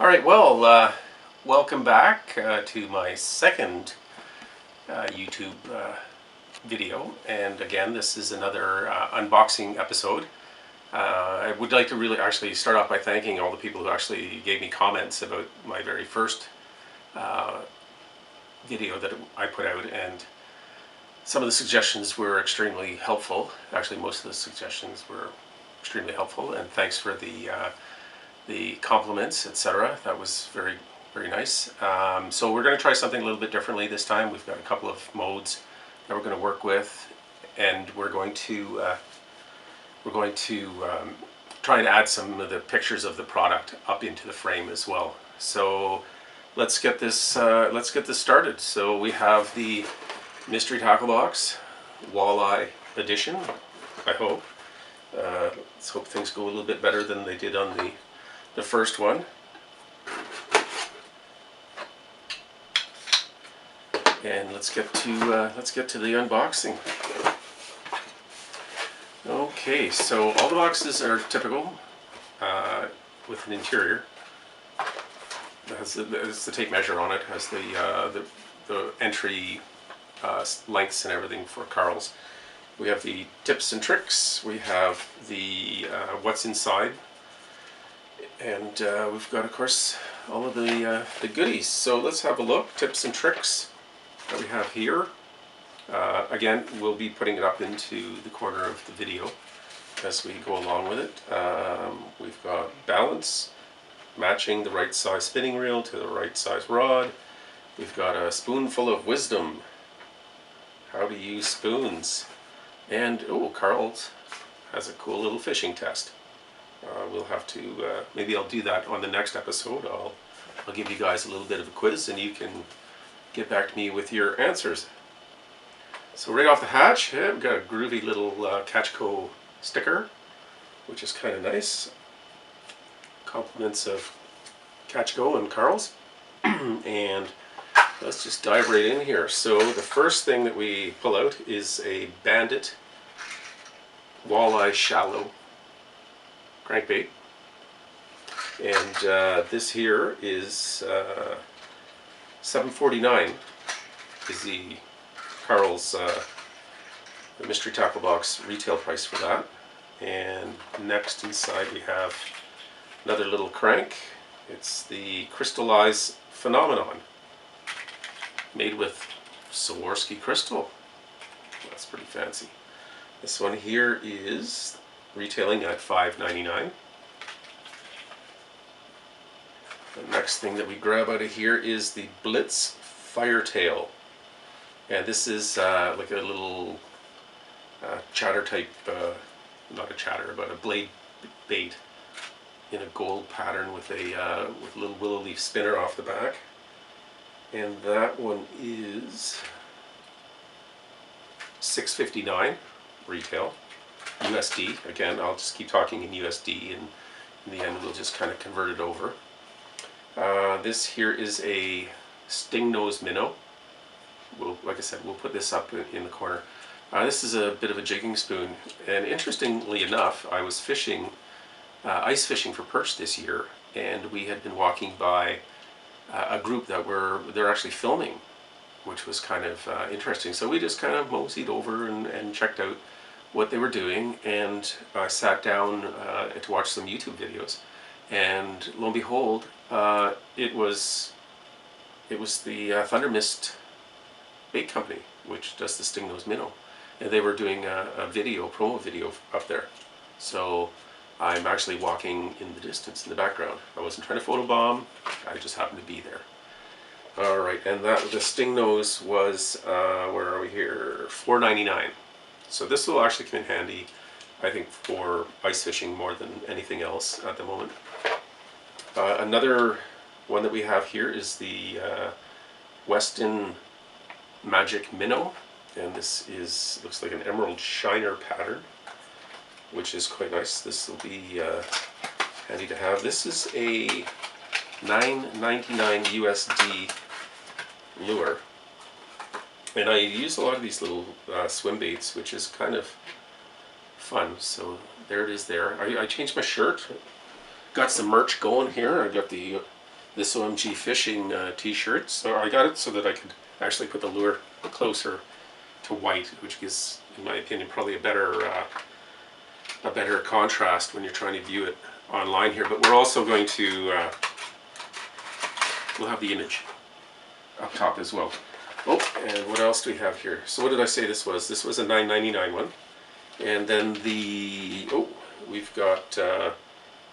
Alright, well, welcome back to my second YouTube video, and again, this is another unboxing episode. I would like to really actually start off by thanking all the people who actually gave me comments about my very first video that I put out, and some of the suggestions were extremely helpful. Actually, most of the suggestions were extremely helpful, and thanks for the compliments, etc. That was very, very nice. So we're going to try something a little bit differently this time. We've got a couple of modes that we're going to work with, and we're going to try and add some of the pictures of the product up into the frame as well. So let's get this started. So we have the mystery tackle box, Walleye Edition. I hope. Let's hope things go a little bit better than they did on the first one. And let's get to the unboxing. Okay, so all the boxes are typical with an interior. It has the tape measure on it. Has the entry lengths and everything for Carl's. We have the tips and tricks. We have the what's inside. And we've got, of course, all of the goodies. So let's have a look. Tips and tricks that we have here. Again, we'll be putting it up into the corner of the video as we go along with it. We've got balance, matching the right size spinning reel to the right size rod. We've got a spoonful of wisdom, how to use spoons. And, oh, Carl's has a cool little fishing test. We'll have to, maybe I'll do that on the next episode. I'll give you guys a little bit of a quiz and you can get back to me with your answers. So right off the hatch, we've got a groovy little Catchco sticker, which is kind of nice. Compliments of Catchco and Carl's. And let's just dive right in here. So the first thing that we pull out is a Bandit Walleye Shallow crankbait, and this here is $7.49 is the Carl's the mystery tackle box retail price for that. And next inside we have another little crank. It's the Crystallize Phenomenon, made with Swarovski crystal. That's pretty fancy. This one here is retailing at $5.99. The next thing that we grab out of here is the Blitz Firetail, and this is like a little chatter type, not a chatter, but a blade bait in a gold pattern with a little willow leaf spinner off the back. And that one is $6.59 retail. USD. Again, I'll just keep talking in USD, and in the end we'll just kind of convert it over. This here is a sting nose minnow. Like I said, we'll put this up in the corner. This is a bit of a jigging spoon, and interestingly enough, I was fishing, ice fishing for perch this year, and we had been walking by a group that they're actually filming, which was kind of interesting. So we just kind of moseyed over and checked out what they were doing, and I sat down to watch some YouTube videos, and lo and behold, it was the Thunder Mist bait company, which does the sting nose minnow, and they were doing a promo video up there. So I'm actually walking in the distance in the background. I wasn't trying to photobomb, I just happened to be there. Alright, and the sting nose was, where are we here, $4.99. So this will actually come in handy, I think, for ice fishing more than anything else at the moment. Another one that we have here is the Weston Magic Minnow, and this looks like an emerald shiner pattern, which is quite nice. This will be handy to have. This is a $9.99 USD lure. And I use a lot of these little swim baits, which is kind of fun. So there it is there. I changed my shirt. Got some merch going here. I got the this OMG fishing t-shirt. So I got it so that I could actually put the lure closer to white, which gives, in my opinion, probably a better contrast when you're trying to view it online here. But we're also going to we'll have the image up top as well. Oh, and what else do we have here? So what did I say this was? This was a $9.99 one. And then we've got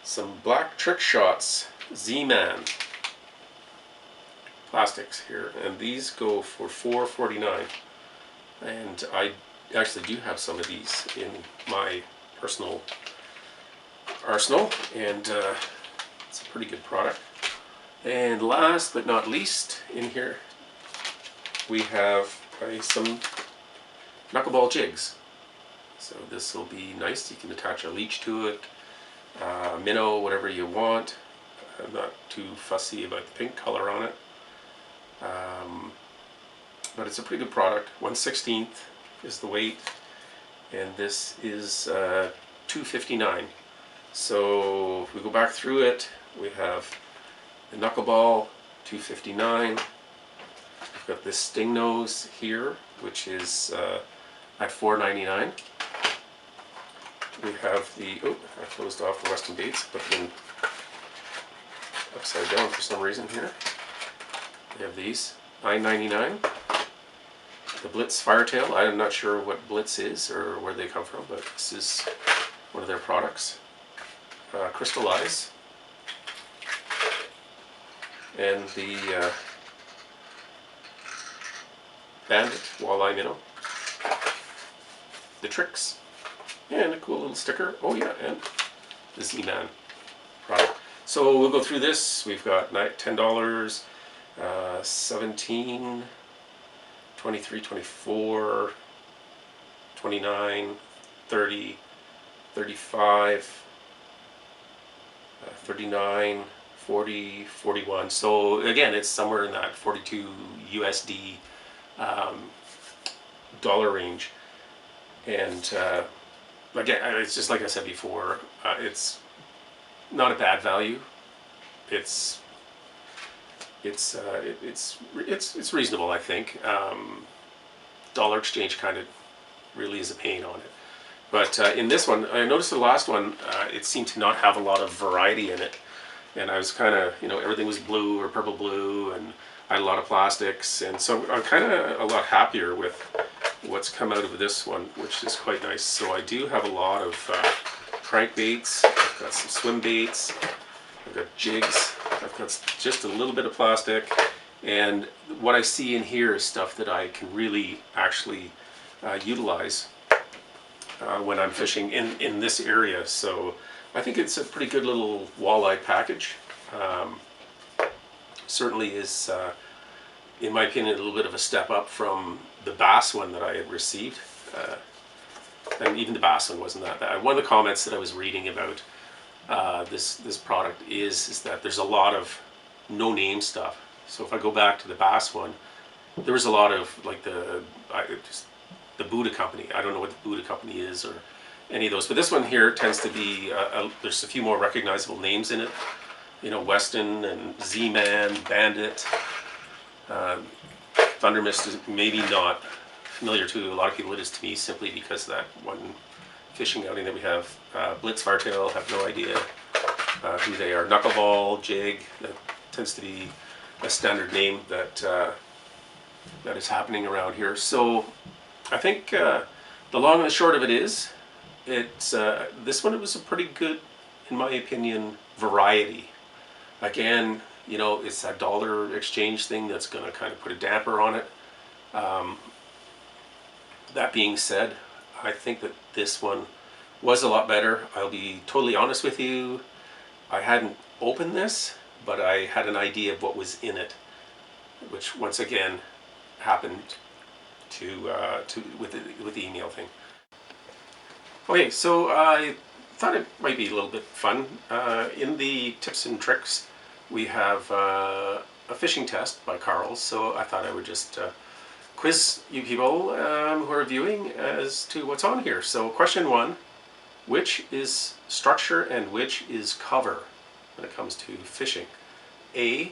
some black trick shots, Z-Man plastics here, and these go for $4.49. And I actually do have some of these in my personal arsenal, and it's a pretty good product. And last but not least, in here we have some knuckleball jigs. So this will be nice. You can attach a leech to it, minnow, whatever you want. I'm not too fussy about the pink color on it. But it's a pretty good product. 1/16 is the weight, and this is $2.59. So if we go back through it, we have the knuckleball, $2.59. We've got this sting nose here, which is at $4.99. We have the, I closed off the Weston baits, but then upside down for some reason here. We have these, $9.99. The Blitz Firetail, I'm not sure what Blitz is or where they come from, but this is one of their products. Crystallize. And the Bandit Walleye Minnow. The Tricks. And a cool little sticker. Oh yeah, and the Z-Man product. So we'll go through this. We've got $10, 17, 23, 24, 29, 30, 35, 39, 40, 41. So again, it's somewhere in that 42 USD dollar range. And again, it's just like I said before, it's not a bad value. It's reasonable, I think. Dollar exchange kind of really is a pain on it. But in this one, I noticed the last one, it seemed to not have a lot of variety in it. And I was kind of, everything was blue or purple blue, and I had a lot of plastics. And so I'm kind of a lot happier with what's come out of this one, which is quite nice. So I do have a lot of crankbaits. I've got some swim baits. I've got jigs. I've got just a little bit of plastic. And what I see in here is stuff that I can really actually utilize when I'm fishing in this area. So I think it's a pretty good little walleye package. Certainly is, in my opinion, a little bit of a step up from the bass one that I had received. And even the bass one wasn't that bad. One of the comments that I was reading about this product is that there's a lot of no-name stuff. So if I go back to the bass one, there was a lot of like the Buddha Company. I don't know what the Buddha Company is or any of those, but this one here tends to be there's a few more recognizable names in it. Weston and Z-Man, Bandit. Thunder Mist is maybe not familiar to a lot of people. It is to me simply because of that one fishing outing that we have. Blitz Firetail, have no idea who they are. Knuckleball, Jig, that tends to be a standard name that that is happening around here. So I think the long and the short of it is, it's this one, it was a pretty good, in my opinion, variety. Again, it's that dollar exchange thing that's going to kind of put a damper on it. That being said, I think that this one was a lot better. I'll be totally honest with you. I hadn't opened this, but I had an idea of what was in it, which once again happened with the email thing. Okay, so I thought it might be a little bit fun. In the tips and tricks, we have a fishing test by Carl, so I thought I would just quiz you people who are viewing as to what's on here. So question 1, which is structure and which is cover when it comes to fishing? A.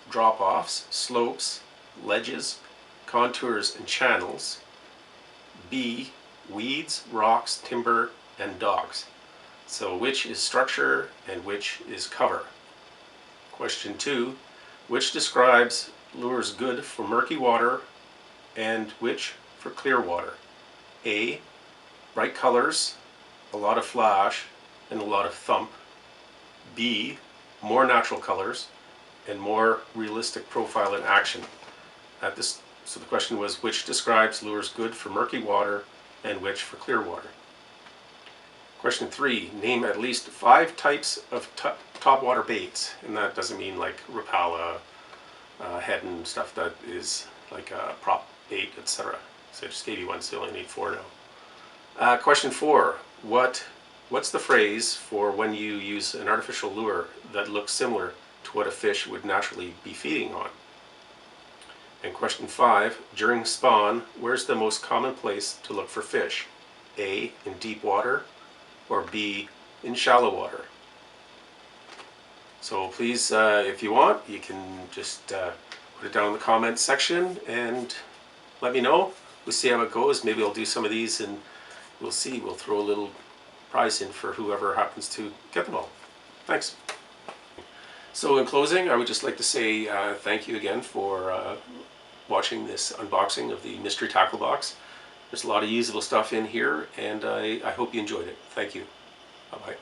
Drop-offs, slopes, ledges, contours, and channels. B. Weeds, rocks, timber, and dogs. So which is structure and which is cover? Question 2. Which describes lures good for murky water and which for clear water? A. Bright colors, a lot of flash, and a lot of thump. B. More natural colors and more realistic profile in action. So the question was, which describes lures good for murky water and which for clear water? Question 3. Name at least 5 types of topwater baits. And that doesn't mean like Rapala, head and stuff. That is like a prop bait, etc. So I just gave you one, so you only need 4 now. Question 4. What's the phrase for when you use an artificial lure that looks similar to what a fish would naturally be feeding on? And question 5. During spawn, where's the most common place to look for fish? A. In deep water, or B. In shallow water? So please, if you want, you can just put it down in the comments section and let me know. We'll see how it goes. Maybe I'll do some of these and we'll see. We'll throw a little prize in for whoever happens to get them all. Thanks. So in closing, I would just like to say thank you again for watching this unboxing of the mystery tackle box. There's a lot of usable stuff in here, and I hope you enjoyed it. Thank you. Bye-bye.